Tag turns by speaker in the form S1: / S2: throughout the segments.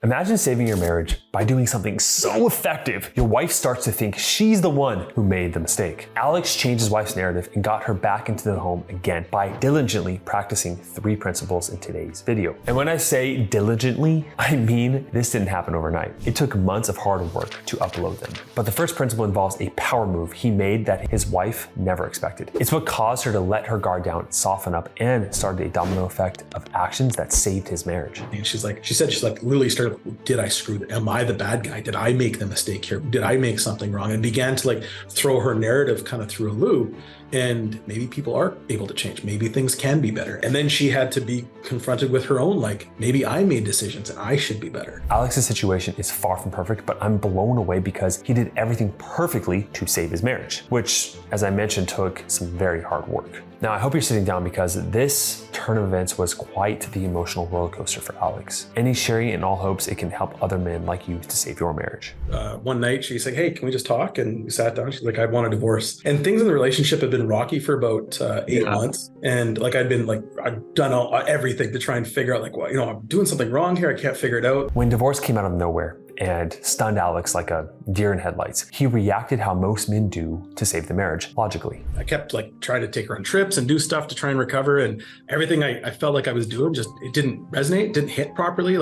S1: Imagine saving your marriage by doing something so effective, your wife starts to think she's the one who made the mistake. Alex changed his wife's narrative and got her back into the home again by diligently practicing 3 principles in today's video. And when I say diligently, I mean this didn't happen overnight. It took months of hard work to upload them. But the first principle involves a power move he made that his wife never expected. It's what caused her to let her guard down, soften up, and started a domino effect of actions that saved his marriage.
S2: And she said, literally started, did I screw it? Am I the bad guy? Did I make the mistake here? Did I make something wrong? And began to throw her narrative kind of through a loop. And maybe people are able to change. Maybe things can be better. And then she had to be confronted with her own, maybe I made decisions and I should be better.
S1: Alex's situation is far from perfect, but I'm blown away because he did everything perfectly to save his marriage, which, as I mentioned, took some very hard work. Now, I hope you're sitting down because this turn of events was quite the emotional roller coaster for Alex. And he's sharing it in all hopes it can help other men like you to save your marriage.
S2: One night she's like, hey, can we just talk? And we sat down. She's like, I want a divorce. And things in the relationship have been rocky for about 8 months. And I've done everything to try and figure out I'm doing something wrong here. I can't figure it out.
S1: When divorce came out of nowhere and stunned Alex like a deer in headlights, he reacted how most men do to save the marriage, logically.
S2: I kept trying to take her on trips and do stuff to try and recover, and everything I felt like I was doing it didn't resonate, didn't hit properly.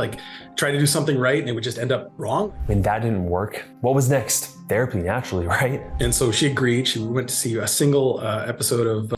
S2: Try to do something right and it would just end up wrong.
S1: When that didn't work, what was next? Therapy, naturally, right?
S2: And so she agreed. She went to see a single episode of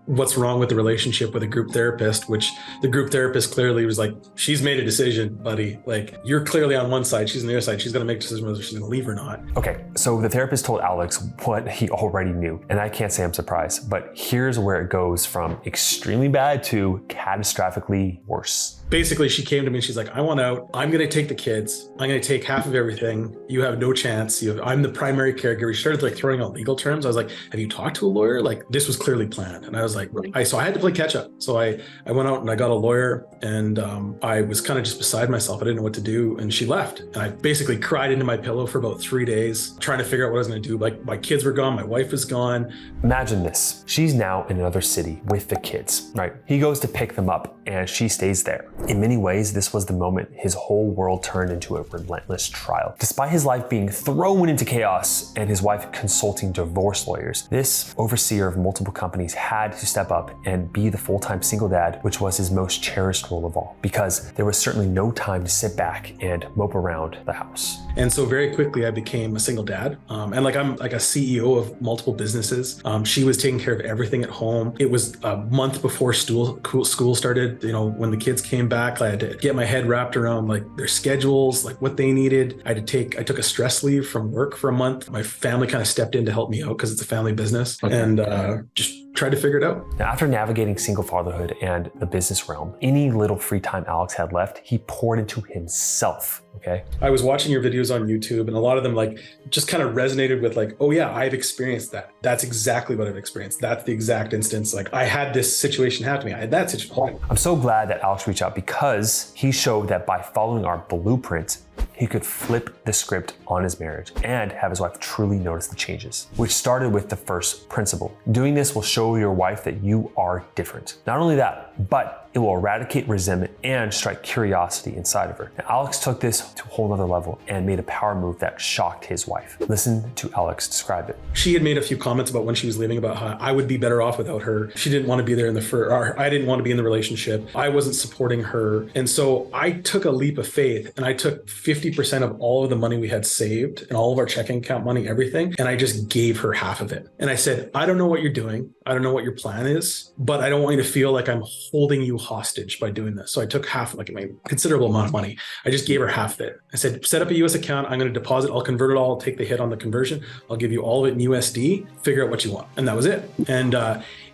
S2: what's wrong with the relationship with a group therapist, which the group therapist clearly was like, she's made a decision, buddy. You're clearly on one side, she's on the other side. She's going to make a decision whether she's going to leave or not.
S1: Okay, so the therapist told Alex what he already knew. And I can't say I'm surprised, but here's where it goes from extremely bad to catastrophically worse.
S2: Basically, she came to me and she's like, I want out. I'm going to take the kids. I'm going to take half of everything. You have no chance. I'm the primary caregiver. She started throwing out legal terms. I was like, have you talked to a lawyer? This was clearly planned. And I was like, so I had to play catch up. So I went out and I got a lawyer, and I was kind of just beside myself. I didn't know what to do. And she left. And I basically cried into my pillow for about 3 days, trying to figure out what I was going to do. My kids were gone. My wife was gone.
S1: Imagine this. She's now in another city with the kids, right? He goes to pick them up and she stays there. In many ways, this was the moment his whole world turned into a relentless trial. Despite his life being thrown into chaos and his wife consulting divorce lawyers, this overseer of multiple companies had to step up and be the full-time single dad, which was his most cherished role of all, because there was certainly no time to sit back and mope around the house.
S2: And so very quickly I became a single dad. And I'm like a CEO of multiple businesses. She was taking care of everything at home. It was a month before school started. When the kids came back, I had to get my head wrapped around their schedules, what they needed. I took a stress leave from work for a month. My family kind of stepped in to help me out because it's a family business, and just tried to figure it out.
S1: Now, after navigating single fatherhood and the business realm, any little free time Alex had left, he poured into himself. Okay.
S2: I was watching your videos on YouTube, and a lot of them just kind of resonated with oh yeah, I've experienced that. That's exactly what I've experienced. That's the exact instance. I had this situation happen to me. I had that situation.
S1: I'm so glad that Alex reached out because he showed that by following our blueprint, he could flip the script on his marriage and have his wife truly notice the changes, which started with the first principle. Doing this will show your wife that you are different. Not only that, but it will eradicate resentment and strike curiosity inside of her. Now, Alex took this to a whole nother level and made a power move that shocked his wife. Listen to Alex describe it.
S2: She had made a few comments about when she was leaving about how I would be better off without her. She didn't want to be there I didn't want to be in the relationship. I wasn't supporting her. And so I took a leap of faith, and I took 50% of all of the money we had saved and all of our checking account money, everything. And I just gave her half of it. And I said, I don't know what you're doing. I don't know what your plan is, but I don't want you to feel like I'm holding you hostage by doing this. So I took half, a considerable amount of money. I just gave her half of it. I said, set up a US account. I'm going to deposit. I'll convert it all. I'll take the hit on the conversion. I'll give you all of it in USD. Figure out what you want. And that was it. And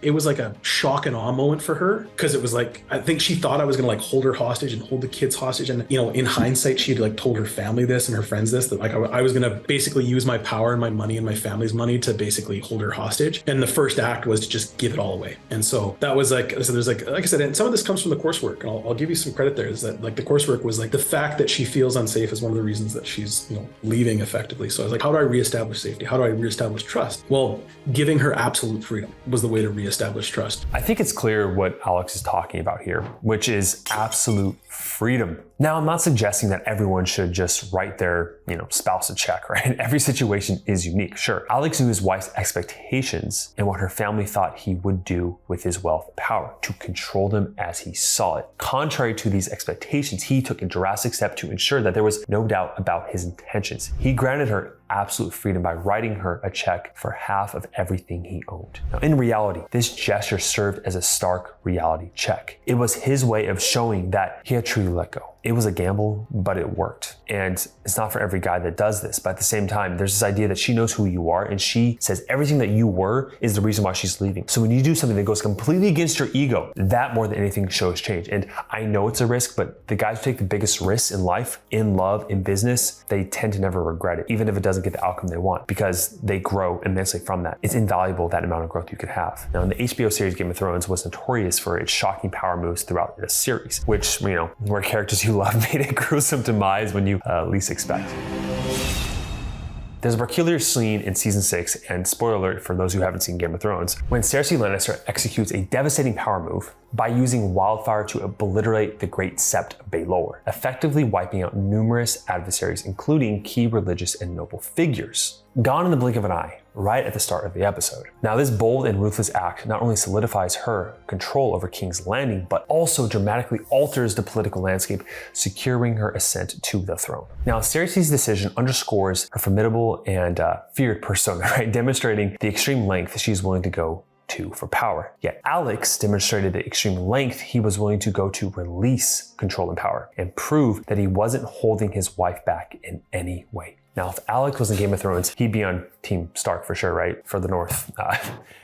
S2: it was a shock and awe moment for her, because it was I think she thought I was going to hold her hostage and hold the kids hostage. And, in hindsight, she had told her family this and her friends this, that I was going to basically use my power and my money and my family's money to basically hold her hostage. And the first act was to just give it all away. And so that was so there's like I said, and some of this comes from the coursework, and I'll give you some credit there, is that the coursework was the fact that she feels unsafe is one of the reasons that she's, leaving effectively. So I was how do I reestablish safety? How do I reestablish trust? Well, giving her absolute freedom was the way to reestablish establish trust.
S1: I think it's clear what Alex is talking about here, which is absolute freedom. Now, I'm not suggesting that everyone should just write their, spouse a check, right? Every situation is unique. Sure, Alex knew his wife's expectations and what her family thought he would do with his wealth and power to control them as he saw it. Contrary to these expectations, he took a drastic step to ensure that there was no doubt about his intentions. He granted her absolute freedom by writing her a check for half of everything he owned. Now, in reality, this gesture served as a stark reality check. It was his way of showing that he had truly let go. It was a gamble, but it worked. And it's not for every guy that does this, but at the same time, there's this idea that she knows who you are and she says everything that you were is the reason why she's leaving. So when you do something that goes completely against your ego, that more than anything shows change. And I know it's a risk, but the guys who take the biggest risks in life, in love, in business, they tend to never regret it, even if it doesn't get the outcome they want, because they grow immensely from that. It's invaluable, that amount of growth you could have. Now, in the HBO series Game of Thrones was notorious for its shocking power moves throughout the series, which, were characters you love made a gruesome demise when you least expect. There's a peculiar scene in season 6, and spoiler alert for those who haven't seen Game of Thrones, when Cersei Lannister executes a devastating power move by using wildfire to obliterate the Great Sept of Baelor, effectively wiping out numerous adversaries, including key religious and noble figures. Gone in the blink of an eye, right at the start of the episode. Now, this bold and ruthless act not only solidifies her control over King's Landing, but also dramatically alters the political landscape, securing her ascent to the throne. Now, Cersei's decision underscores her formidable and feared persona, right? Demonstrating the extreme length she's willing to go to for power. Yet Alex demonstrated the extreme length he was willing to go to release control and power and prove that he wasn't holding his wife back in any way. Now, if Alex was in Game of Thrones, he'd be on Team Stark for sure, right? For the North.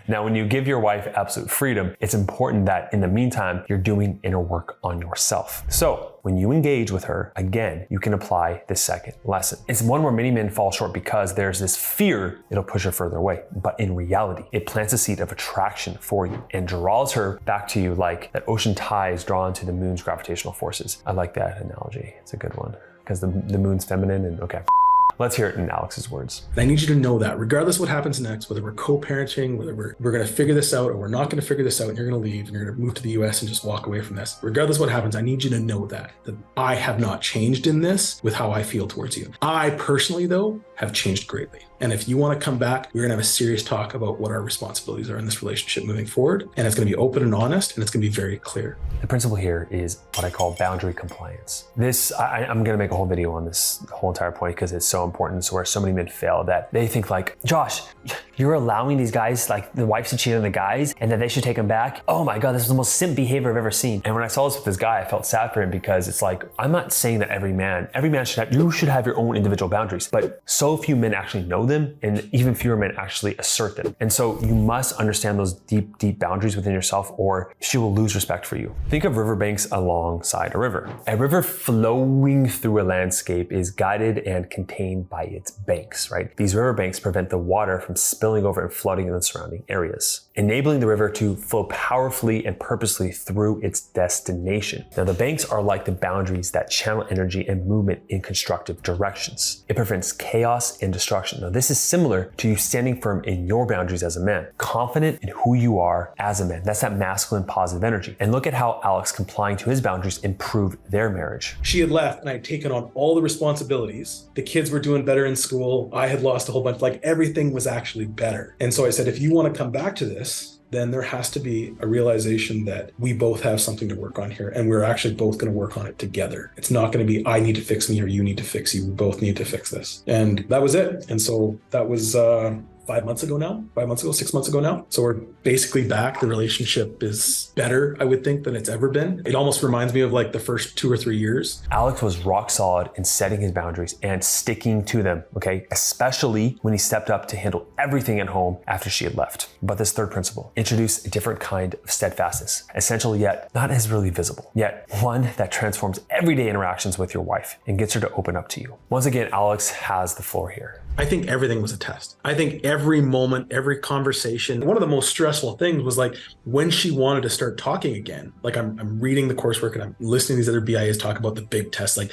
S1: Now, when you give your wife absolute freedom, it's important that in the meantime, you're doing inner work on yourself. So when you engage with her, again, you can apply this second lesson. It's one where many men fall short because there's this fear it'll push her further away. But in reality, it plants a seed of attraction for you and draws her back to you like that ocean tides drawn to the moon's gravitational forces. I like that analogy. It's a good one because the moon's feminine and okay. Let's hear it in Alex's words.
S2: I need you to know that regardless what happens next, whether we're co-parenting, whether we're going to figure this out or we're not going to figure this out and you're going to leave and you're going to move to the US and just walk away from this, regardless what happens, I need you to know that I have not changed in this with how I feel towards you. I personally, though, have changed greatly. And if you want to come back, we're going to have a serious talk about what our responsibilities are in this relationship moving forward. And it's going to be open and honest, and it's going to be very clear.
S1: The principle here is what I call boundary compliance. This, I'm going to make a whole video on this whole entire point because it's so important. It's where so many men fail that they think like, Josh, you're allowing these guys, like the wives to cheat on the guys and that they should take them back. Oh my God, this is the most simp behavior I've ever seen. And when I saw this with this guy, I felt sad for him because it's like, I'm not saying that every man you should have your own individual boundaries, but so few men actually know them and even fewer men actually assert them. And so you must understand those deep, deep boundaries within yourself or she will lose respect for you. Think of riverbanks alongside a river. A river flowing through a landscape is guided and contained by its banks, right? These riverbanks prevent the water from spilling over and flooding in the surrounding areas, enabling the river to flow powerfully and purposely through its destination. Now, the banks are like the boundaries that channel energy and movement in constructive directions. It prevents chaos and destruction. Now, this is similar to you standing firm in your boundaries as a man, confident in who you are as a man. That's that masculine positive energy. And look at how Alex complying to his boundaries improved their marriage.
S2: She had left and I had taken on all the responsibilities. The kids were doing better in school. I had lost a whole bunch, like everything was actually better. And so I said, if you want to come back to this, then there has to be a realization that we both have something to work on here and we're actually both going to work on it together. It's not going to be, I need to fix me or you need to fix you. We both need to fix this. And that was it. And so that was 6 months ago now. So we're basically back. The relationship is better, I would think, than it's ever been. It almost reminds me of like the first 2 or 3 years.
S1: Alex was rock solid in setting his boundaries and sticking to them, okay? Especially when he stepped up to handle everything at home after she had left. But this third principle, introduce a different kind of steadfastness, essential yet not as really visible, yet one that transforms everyday interactions with your wife and gets her to open up to you. Once again, Alex has the floor here.
S2: I think everything was a test. I think every moment, every conversation. One of the most stressful things was like when she wanted to start talking again. Like I'm reading the coursework and I'm listening to these other BIAs talk about the big test. Like,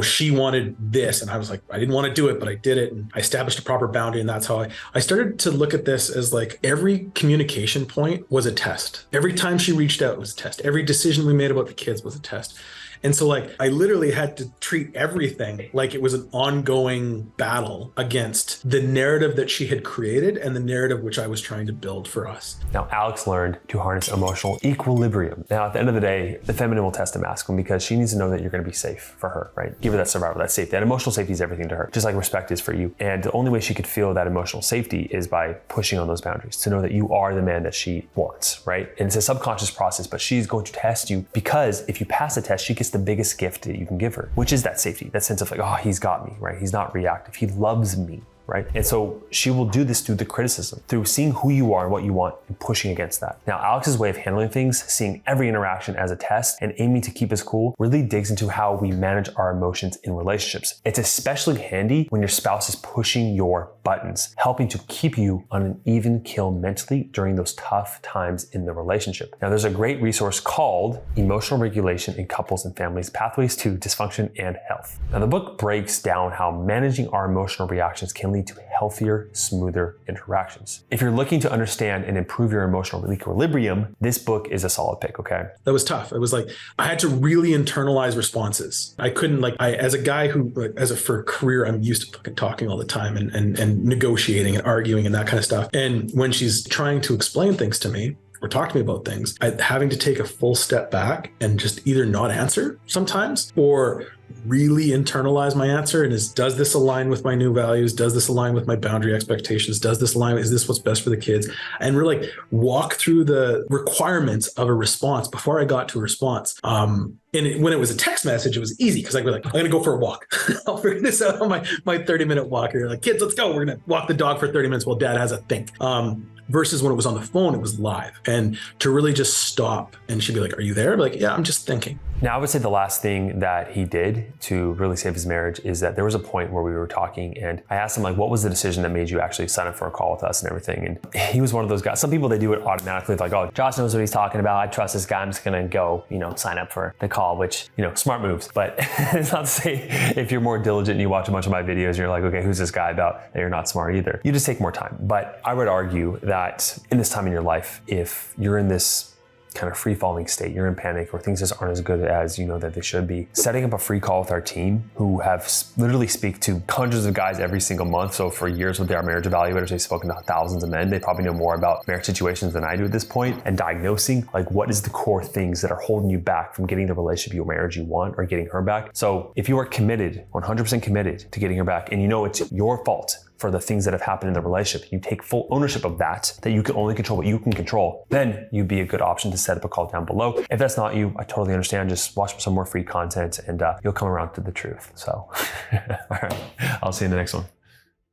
S2: she wanted this. And I was like, I didn't want to do it, but I did it. And I established a proper boundary. And that's how I started to look at this as like every communication point was a test. Every time she reached out was a test. Every decision we made about the kids was a test. And so like I literally had to treat everything like it was an ongoing battle against the narrative that she had created and the narrative which I was trying to build for us.
S1: Now, Alex learned to harness emotional equilibrium. Now, at the end of the day, the feminine will test the masculine because she needs to know that you're going to be safe for her, right? Give her that survival, that safety. That emotional safety is everything to her, just like respect is for you. And the only way she could feel that emotional safety is by pushing on those boundaries, to know that you are the man that she wants, right? And it's a subconscious process, but she's going to test you because if you pass the test, she gets the biggest gift that you can give her, which is that safety, that sense of like, oh, he's got me, right? He's not reactive. He loves me. Right? And so she will do this through the criticism, through seeing who you are and what you want and pushing against that. Now, Alex's way of handling things, seeing every interaction as a test and aiming to keep us cool, really digs into how we manage our emotions in relationships. It's especially handy when your spouse is pushing your buttons, helping to keep you on an even keel mentally during those tough times in the relationship. Now, there's a great resource called Emotional Regulation in Couples and Families, Pathways to Dysfunction and Health. Now, the book breaks down how managing our emotional reactions can lead to healthier, smoother interactions. If you're looking to understand and improve your emotional equilibrium, this book is a solid pick, okay?
S2: That was tough. It was like, I had to really internalize responses. I couldn't as a guy who, for a career, I'm used to fucking talking all the time and negotiating and arguing and that kind of stuff. And when she's trying to explain things to me, or talk to me about things, having to take a full step back and just either not answer sometimes or really internalize my answer and does this align with my new values? Does this align with my boundary expectations? Does this align? Is this what's best for the kids? And really walk through the requirements of a response before I got to a response. When it was a text message, it was easy because I was like, I'm going to go for a walk. I'll figure this out on my 30-minute walk. You're like, kids, let's go. We're going to walk the dog for 30 minutes while dad has a think. Versus when it was on the phone, it was live. And to really just stop and she'd be like, are you there? I'd be like, yeah, I'm just thinking.
S1: Now, I would say the last thing that he did to really save his marriage is that there was a point where we were talking and I asked him, like, what was the decision that made you actually sign up for a call with us and everything? And he was one of those guys. Some people, they do it automatically. Like, oh, Josh knows what he's talking about. I trust this guy. I'm just going to go, sign up for the call, which, smart moves. But it's not to say if you're more diligent and you watch a bunch of my videos and you're like, okay, who's this guy about? That you're not smart either. You just take more time. But I would argue that in this time in your life, if you're in this kind of free-falling state, you're in panic or things just aren't as good as you know that they should be, setting up a free call with our team who have literally speak to hundreds of guys every single month. So for years with their marriage evaluators, they've spoken to thousands of men. They probably know more about marriage situations than I do at this point, and diagnosing like what is the core things that are holding you back from getting the relationship, your marriage you want, or getting her back. So if you are committed, 100% committed to getting her back, and it's your fault for the things that have happened in the relationship, you take full ownership of that you can only control what you can control, then you'd be a good option to set up a call down below. If that's not you, I totally understand. Just watch some more free content and you'll come around to the truth. So, all right, I'll see you in the next one.